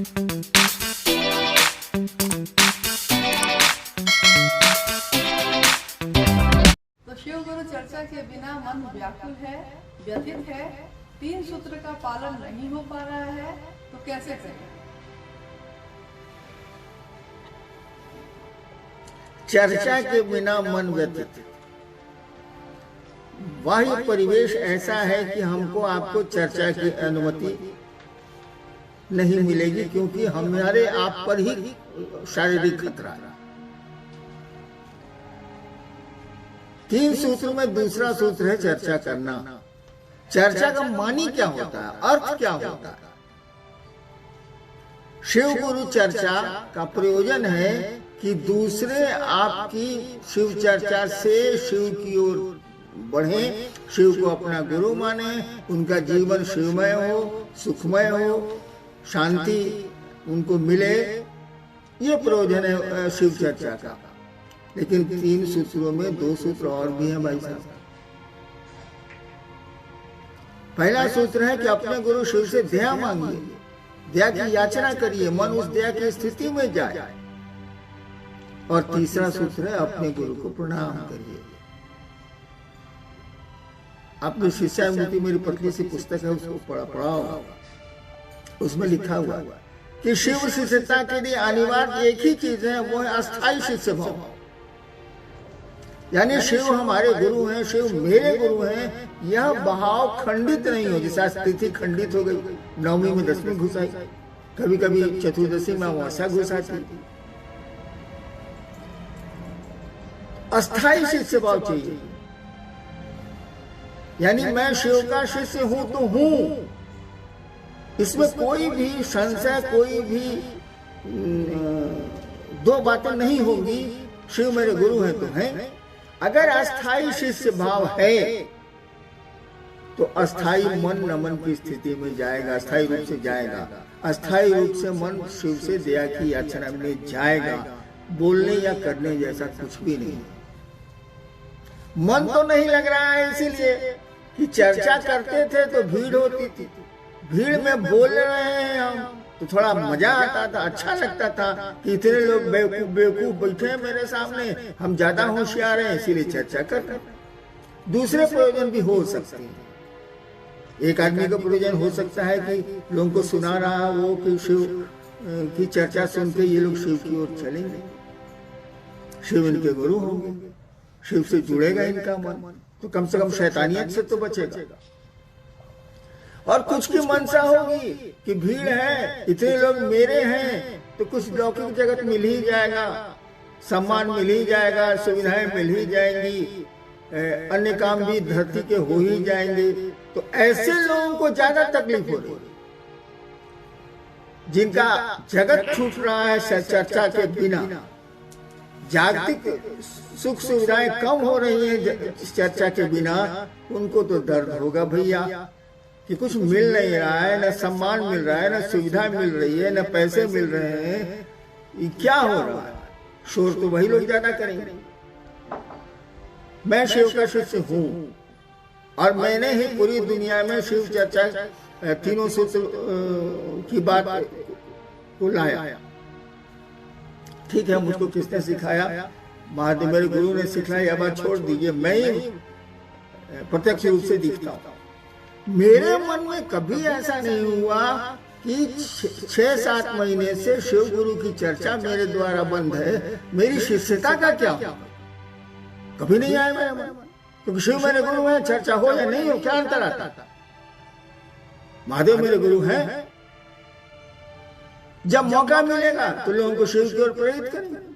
तो शिव गुरु चर्चा के बिना मन व्याकुल है, व्यथित है, 3 सूत्र का पालन नहीं हो पा रहा है, तो कैसे करें? चर्चा के बिना मन व्यथित। बाह्य परिवेश ऐसा है कि हमको आपको चर्चा की अनुमति नहीं मिलेगी, क्योंकि हमारे आप पर ही शारीरिक खतरा है। 3 सूत्र में दूसरा सूत्र है चर्चा करना। चर्चा का मानी क्या होता है, अर्थ क्या होता है? शिव गुरु चर्चा का प्रयोजन है कि दूसरे आपकी शिव चर्चा से शिव की ओर बढ़े, शिव को अपना गुरु माने, उनका जीवन शिवमय हो, सुखमय हो, शांति उनको मिले। ये प्रयोजन है शिव चर्चा का। लेकिन 3 सूत्रों में 2 सूत्र और भी हैं भाई साहब। पहला सूत्र है कि अपने गुरु शिव से दया मांगिए, दया की याचना करिए, मन उस दया की स्थिति में जाए। और तीसरा सूत्र है अपने गुरु को प्रणाम करिए। आपने शिष्यामृति मेरी पतली सी पुस्तक है, उसको पढ़ाओ। उसमें लिखा हुआ कि शिव शिष्यता के लिए अनिवार्य एक ही चीज है, वो है अस्थायी शिष्य भाव। यानी शिव हमारे गुरु हैं, शिव मेरे गुरु हैं, यह भाव खंडित नहीं हो। जैसा तिथि खंडित हो गई, नवमी में 10वीं घुस आई, कभी कभी चतुर्दशी में अमावस्या घुस आती। अस्थायी शिष्य भाव चाहिए। यानी मैं शिव का शिष्य हूं तो हूं, इसमें कोई भी संशय, कोई भी 2 बातें नहीं होंगी। शिव मेरे गुरु हैं तो हैं। अगर अस्थायी शिष्य भाव है तो अस्थायी मन नमन की स्थिति में जाएगा, अस्थायी रूप से जाएगा। अस्थायी रूप से मन शिव से दया की याचना में जाएगा। बोलने या करने जैसा कुछ भी नहीं। मन तो नहीं लग रहा है, इसीलिए कि चर्चा करते थे तो भीड़ होती थी, भीड़ में बोल रहे हैं हम तो थोड़ा मजा आता था, अच्छा लगता था कि इतने लोग बेवकूफ बैठे हैं मेरे सामने, हम ज्यादा होशियार हैं, इसीलिए चर्चा कर रहे हैं। दूसरे प्रयोजन भी हो सकते हैं। एक आदमी का प्रयोजन हो सकता है कि लोगों को सुना रहा वो कि शिव की चर्चा सुन के ये लोग शिव की ओर चलेंगे, शिव इनके गुरु होंगे, शिव से जुड़ेगा इनका मन, तो कम से कम शैतानियत से तो बचेगा। और कुछ की मनसा होगी कि भीड़ है, इतने लोग मेरे हैं, तो कुछ लौकिक जगत मिल ही जाएगा, सम्मान मिल ही जाएगा, सुविधाएं मिल ही जाएंगी, अन्य काम भी धरती के हो ही जाएंगे। तो ऐसे लोगों को ज्यादा तकलीफ हो रही है, जिनका जगत छूट रहा है चर्चा के बिना। जागतिक सुख सुविधाएं कम हो रही हैं चर्चा के बिना, उनको तो दर्द होगा भैया कि कुछ मिल नहीं रहा है, न सम्मान मिल रहा है, न सुविधा मिल रही है, न पैसे मिल रहे हैं, ये क्या हो रहा है? शोर तो वही लोग ज्यादा करेंगे। मैं शिव का शिष्य हूं और मैंने ही पूरी दुनिया में शिव चर्चा 3 सूत्र की बात को लाया। ठीक है, मुझको किसने सिखाया? महादेव मेरे गुरु ने सिखाया। यह बात छोड़ दीजिए, मैं ही प्रत्यक्ष रूप से दिखता हूं। मेरे मन में कभी ऐसा नहीं हुआ कि 6-7 महीने से शिव गुरु की चर्चा मेरे द्वारा बंद है, मेरी शिष्यता का क्या होगा? कभी नहीं आया मेरे मन में, क्योंकि शिव मेरे गुरु है, चर्चा हो या नहीं हो क्या अंतर आता? महादेव मेरे गुरु हैं, जब मौका मिलेगा तो लोगों को शिव की ओर प्रेरित करेंगे।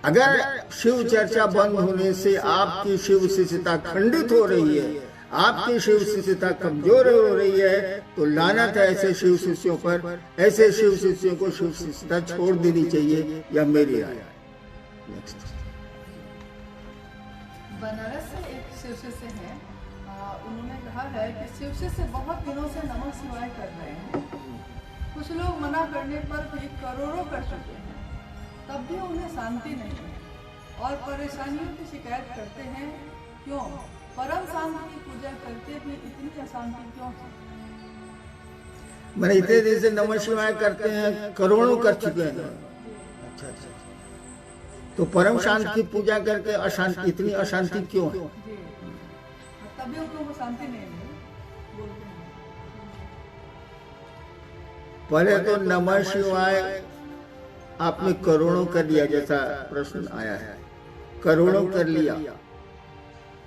अगर शिव चर्चा बंद होने से आपकी शिव शिष्यता खंडित हो रही है, आपकी शिव शिष्यता कमजोर हो रही है, तो लानत है ऐसे शिव शिष्यों पर। ऐसे शिव शिष्यों को शिव शिष्यता छोड़ देनी चाहिए, यह मेरी राय है। बनारस से एक शिव शिष्य है, उन्होंने कहा है कि शिव शिष्य बहुत दिनों से नमः शिवाय कर रहे हैं, कुछ लोग मना करने पर भी करोड़ों कर चुके हैं, तब भी उन्हें शांति नहीं है और परेशानियों की शिकायत करते हैं। क्यों? परम शांति की पूजा करके भी इतनी अशांति क्यों है? मैंने इतने दिन से नमः शिवाय करते हैं, करोड़ों कर चुके हैं। अच्छा अच्छा, तो परम शांति की पूजा करके अशांति, इतनी अशांति क्यों है? जी, तभी उनको शांति नहीं मिली बोलते हैं। पहले तो नमः शिवाय आपने करोड़ों कर लिया, जैसा प्रश्न आया है, करोड़ों कर लिया।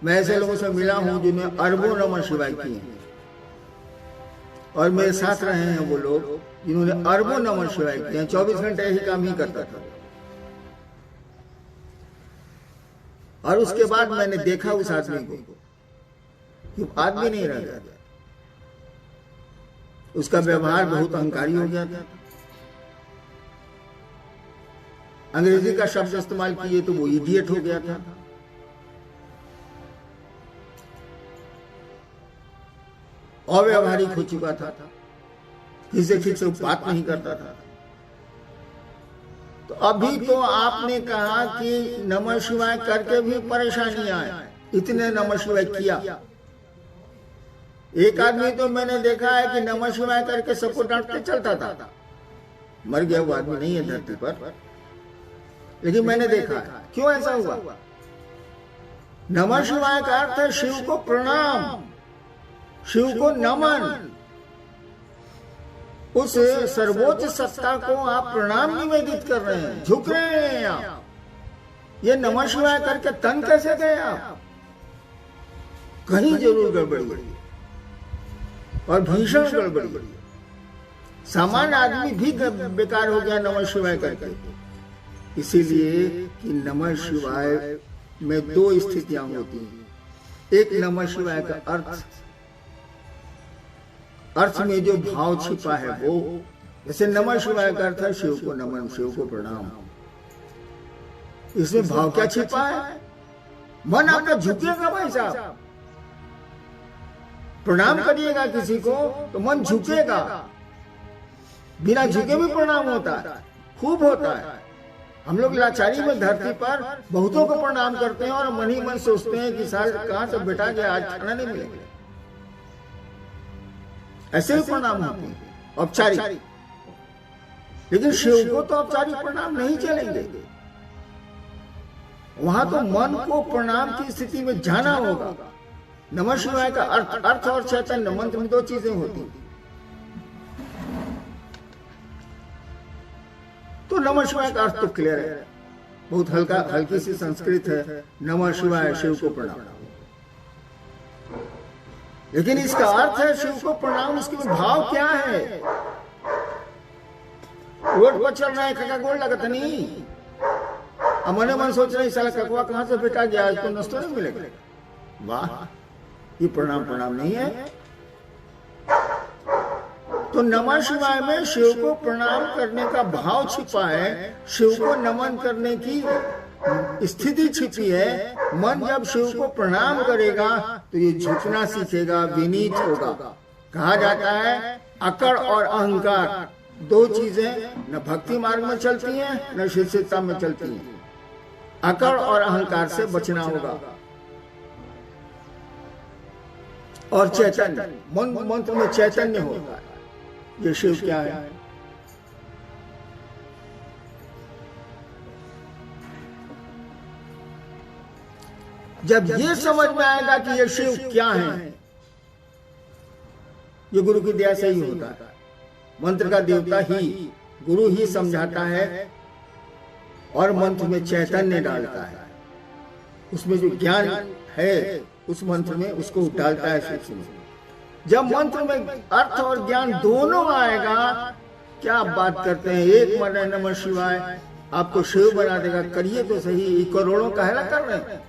मैं ऐसे लोगों से मिला हूं जिन्होंने अरबों नमः शिवाय किए हैं, और मेरे साथ रहे हैं वो लोग जिन्होंने अरबों नमः शिवाय किए हैं। 24 घंटे यही काम ही करता था, और उसके बाद मैंने देखा उस आदमी को कि आदमी नहीं रह गया, उसका व्यवहार बहुत अहंकारी हो गया था। अंग्रेजी का शब्द इस्तेमाल किए तो वो इडियट हो गया था। अव्यवहारिक हो चुका था, किसी ठीक से बात नहीं करता था। तो अभी तो आपने कहा कि नमः शिवाय करके भी परेशानियां आए, इतने नमः शिवाय किया। एक आदमी तो मैंने देखा है कि नमः शिवाय करके सबको डांटते चलता था। मर गया वो आदमी नहीं है धरती पर, लेकिन मैंने देखा है। क्यों ऐसा हुआ? नमः शिवाय का अर्थ है शिव को प्रणाम, शिव को नमन। उस सर्वोच्च सत्ता को आप प्रणाम निवेदित कर रहे हैं, झुक रहे हैं आप। ये नमः शिवाय करके तन कैसे गए आप? कहीं जरूर गड़बड़ी है, और भीषण गड़बड़ी है। सामान्य आदमी भी बेकार हो गया नमः शिवाय करके। इसीलिए कि नमः शिवाय में दो स्थितियां होती हैं। एक नमः शिवाय का अर्थ में जो भाव छिपा है वो, जैसे नमः शिवाय का अर्थ है शिव को नमन, शिव को प्रणाम। इसमें भाव क्या छिपा है? मन आपका झुकेगा भाई साहब। प्रणाम करिएगा किसी को तो मन झुकेगा, बिना झुके भी प्रणाम होता है, खूब होता है। हम लोग लाचारी में धरती पर बहुतों को प्रणाम करते हैं और मन ही मन सोचते हैं कि साल कहां से बेटा गया, आज खाना नहीं मिलेगा। ऐसे ही प्रणाम होते हैं औपचारिक, लेकिन शिव को तो औपचारिक प्रणाम नहीं चलेंगे। वहां तो मन को प्रणाम की स्थिति में जाना होगा। नमः शिवाय का अर्थ और चैतन्य मंत्र में दो चीजें होती हैं। तो नमः शिवाय का अर्थ तो क्लियर है, बहुत हल्की सी संस्कृत है, नमः शिवाय शिव को प्रणाम। लेकिन इसका अर्थ है शिव को प्रणाम, उसके भाव क्या है? रोड पर चल रहा है, कका गोड़ लगता नहीं, अब मने मन सोच रहे साला ककवा कहां से बेटा गया, आज तो नाश्ता नहीं मिलेगा। वाह, ये प्रणाम नहीं है। तो नमः शिवाय में शिव को प्रणाम करने का भाव छिपा है, शिव को नमन करने की स्थिति छिपी है। मन जब शिव को प्रणाम करेगा तो ये झुकना सीखेगा, विनीत होगा। कहा जाता है अकड़ और अहंकार दो चीजें न भक्ति मार्ग में चलती हैं न शिष्यता में चलती हैं। अकड़ और अहंकार से बचना होगा। और चैतन्य, मंत्र में चैतन्य होता है। ये शिव क्या है? जब ये समझ में आएगा कि ये शिव क्या है, ये गुरु की दया से ही होता है। मंत्र का देवता ही, गुरु ही समझाता है और मंत्र में चैतन्य डालता है। उसमें जो ज्ञान है उस मंत्र में उसको डालता है शिव में। जब मंत्र में अर्थ और ज्ञान दोनों आएगा, क्या आप बात करते हैं? एक मन है नमः शिवाय आपको शिव बना देगा। करिए तो सही, करोड़ों काहेला कर रहे हैं।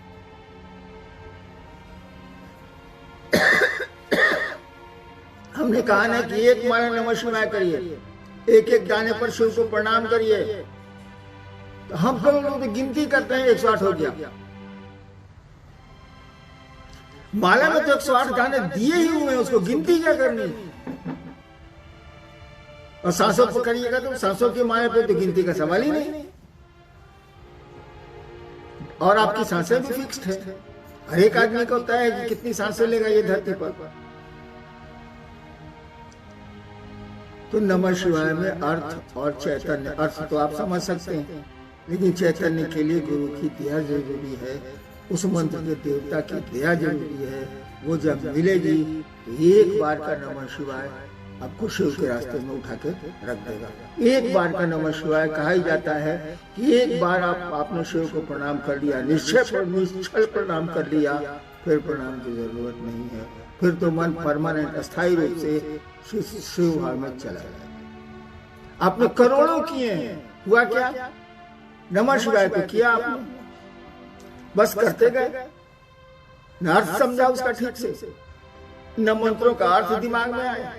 हमने कहा ना कि एक माला नमः शिवाय करिए, एक एक दाने पर शिव को प्रणाम करिए। तो हम लोग तो गिनती करते हैं 108 हो गया। माला में तो 108 दाने दिए ही हुए हैं, उसको गिनती क्या करनी? और सांसों पर करिएगा तो सांसों की माला पे तो गिनती का सवाल ही नहीं। और आपकी सांसें भी फिक्स्ड है। हर एक आदमी को तय है कि कितनी सांसें लेगा ये धरती पर। तो नमः शिवाय में अर्थ और चैतन्य, अर्थ तो आप समझ सकते हैं, लेकिन चैतन्य के लिए गुरु की दया जरूरी है, उस मंत्र के देवता की दया जरूरी है। वो जब मिलेगी तो एक बार का नमः शिवाय आपको शिव के रास्ते में उठा के रख देगा। एक बार का नमः शिवाय कहा ही जाता है कि एक बार आपने शिव को प्रणाम कर लिया, निश्चल प्रणाम कर लिया, फिर प्रणाम की जरूरत नहीं है, फिर तो मन परमानेंट अस्थायी रूप से शिव भाव में चला जाएगा। आपने करोड़ों किए हैं, हुआ क्या? नमः शिवाय तो किया आपने, बस करते गए, न अर्थ समझा उसका ठीक से, न मंत्रों का अर्थ दिमाग में आया।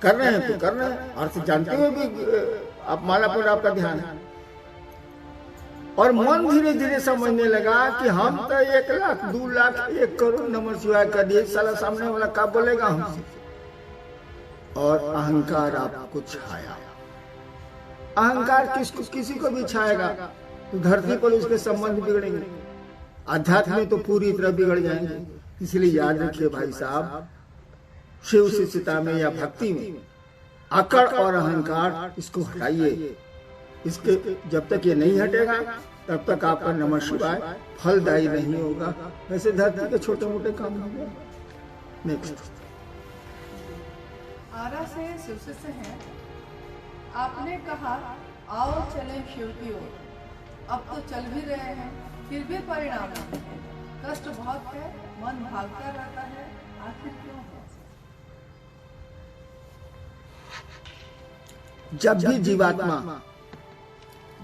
कर रहे हैं तो कर रहे हैं, अर्थ जानते हुए भी आप माला पर आपका ध्यान है, और मन धीरे धीरे समझने लगा कि हम तो 1 लाख 2 लाख 1 करोड़ नमः शिवाय कर दिए, साला सामने वाला क्या बोलेगा हमसे। और अहंकार आपको छाया। अहंकार किसी को भी छाएगा तो धरती पर उसके संबंध बिगड़ेंगे, आध्यात्म में तो पूरी तरह बिगड़ जाएंगे। इसलिए याद रखिए भाई साहब, शिव शिष्यता में या भक्ति में अकड़ और अहंकार इसको हटाइए। इसके जब तक ये नहीं हटेगा तब तक आपका नमः शिवाय फलदायी नहीं होगा। वैसे धरती के छोटे मोटे काम हो गए। नेक्स्ट। आरा से शिव शिष्य हैं। आपने कहा आओ चले शिव की ओर, अब तो चल भी रहे हैं, फिर भी परिणाम नहीं है। कष्ट बहुत है, मन भागता रहता है, आखिर क्यों है? जब भी जीवात्मा,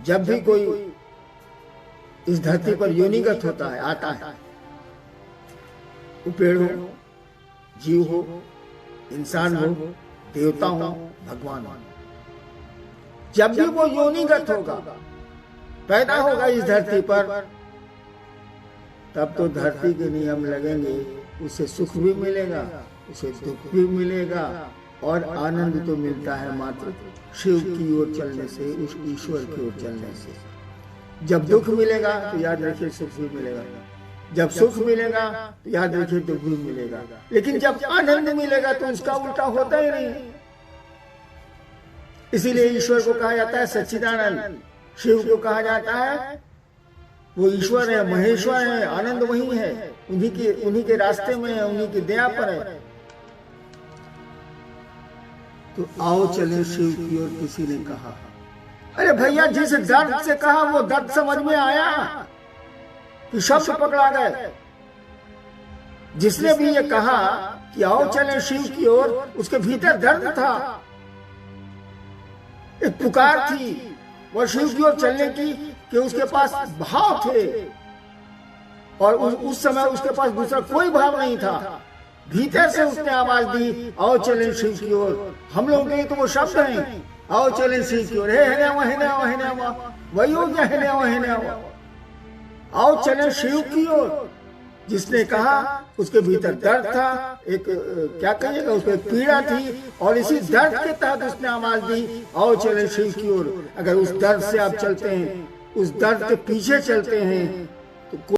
जब भी कोई इस धरती पर योनिगत होता है, आता है, वो पेड़ हो, जीव हो, इंसान हो, देवता हो, भगवान हो, जब भी वो योनिगत होगा, पैदा होगा इस धरती पर, तब तो धरती के नियम लगेंगे। उसे सुख भी मिलेगा, उसे दुख भी मिलेगा, और आनंद तो मिलता है मात्र शिव की ओर चलने से, उस ईश्वर की ओर चलने से। जब दुख मिलेगा तो याद रखिए सुख भी मिलेगा, जब सुख मिलेगा तो याद रखिए दुख भी मिलेगा। लेकिन जब आनंद मिलेगा तो उसका उल्टा होता ही नहीं। इसीलिए ईश्वर को कहा जाता है सच्चिदानंद, शिव को कहा जाता है वो ईश्वर है, महेश्वर है, आनंद वही है, उन्हीं के रास्ते में है, उन्हीं की दया पर है। तो आओ चले शिव की ओर किसी ने कहा। अरे भैया, जिस दर्द से कहा वो दर्द समझ में आया कि शब्द पकड़ा गए। जिसने भी ये कहा कि आओ चले शिव की ओर, उसके भीतर दर्द था, एक पुकार थी वो शिव की ओर चलने की, कि उसके पास भाव थे, और उस समय उसके पास दूसरा कोई भाव नहीं था। भीतर से उसने आवाज दी, आओ चलें शिव की ओर। हम लोगों के लिए तो वो शब्द हैं, आओ चलें शिव की ओर, वही हो गया, आओ चलें शिव की ओर। जिसने कहा उसके भीतर दर्द था, एक क्या कहिएगा, उसको एक पीड़ा थी, और इसी दर्द के तहत उसने आवाज दी, आओ चलें शिव की ओर। अगर उस दर्द से आप चलते हैं, उस दर्द के पीछे चलते हैं, तो